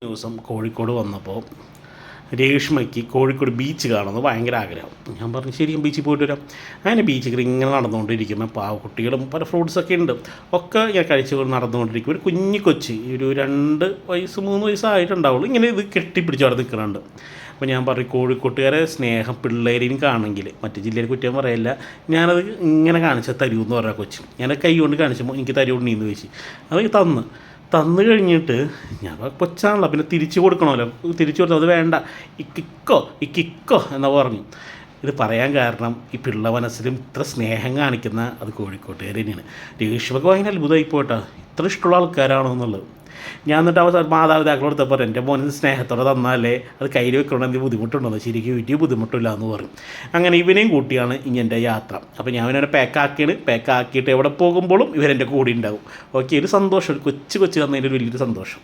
ദിവസം കോഴിക്കോട് വന്നപ്പോൾ രേഷ്മയ്ക്ക് കോഴിക്കോട് ബീച്ച് കാണുന്നത് ഭയങ്കര ആഗ്രഹം. ഞാൻ പറഞ്ഞു ശരി ബീച്ചിൽ പോയിട്ട് വരാം. അങ്ങനെ ബീച്ചിൽ ഇങ്ങനെ നടന്നുകൊണ്ടിരിക്കുമ്പോൾ പാവക്കുട്ടികളും പല ഫ്രൂട്ട്സൊക്കെ ഉണ്ട്, ഒക്കെ ഇങ്ങനെ കഴിച്ചുകൊണ്ട് നടന്നുകൊണ്ടിരിക്കും. ഒരു കുഞ്ഞു കൊച്ച് ഒരു 2 വയസ്സ് 3 വയസ്സായിട്ടുണ്ടാവുള്ളൂ, ഇങ്ങനെ ഇത് കെട്ടിപ്പിടിച്ച് അവിടെ നിൽക്കുന്നുണ്ട്. അപ്പോൾ ഞാൻ പറയും കോഴിക്കോട്ടുകാരെ സ്നേഹം പിള്ളേരെയും കാണെങ്കിൽ മറ്റു ജില്ലയിൽ കുറ്റം പറയില്ല, ഞാനത് ഇങ്ങനെ കാണിച്ചാൽ തരൂ എന്ന് പറഞ്ഞ കൊച്ച്. ഞാൻ കൈ കൊണ്ട് കാണിച്ചപ്പോൾ എനിക്ക് തരുകൊണ്ടീന്ന് ചോദിച്ചു. അത് തന്നു കഴിഞ്ഞിട്ട് ഞാൻ കൊച്ചാണല്ലോ, പിന്നെ തിരിച്ചു കൊടുക്കണമല്ലോ. തിരിച്ചു കൊടുത്തു, അത് വേണ്ട, ഇക്കിക്കോ എന്ന് പറഞ്ഞു. ഇത് പറയാൻ കാരണം ഈ പിള്ള മനസ്സിലും ഇത്ര സ്നേഹം കാണിക്കുന്ന അത് കോഴിക്കോട്ടുകാർ തന്നെയാണ്. രേഷ്മക്ക് ഭയങ്കര അത്ഭുതമായി പോയിട്ടാ, ഇത്ര ഇഷ്ടമുള്ള ആൾക്കാരാണോ എന്നുള്ളത്. ഞാൻ എന്നിട്ട് മാതാപിതാക്കളോട് എടുത്തപ്പോൾ എൻ്റെ മോന് സ്നേഹത്തോടെ തന്നാലേ അത് കയ്യിൽ വെക്കണം, എന്തെങ്കിലും ബുദ്ധിമുട്ടുണ്ടോ, ശരിക്കും വീട്ടിൽ ബുദ്ധിമുട്ടില്ല എന്ന് പറയും. അങ്ങനെ ഇവനെയും കൂട്ടിയാണ് ഇനി എൻ്റെ യാത്ര. അപ്പോൾ ഞാൻ ഇവനെ പാക്കാക്കിയിട്ട് എവിടെ പോകുമ്പോഴും ഇവരെൻ്റെ കൂടെ ഉണ്ടാവും. ഓക്കെ, ഒരു സന്തോഷം, ഒരു കൊച്ചു തന്നതിൻ്റെ ഒരു വലിയൊരു സന്തോഷം.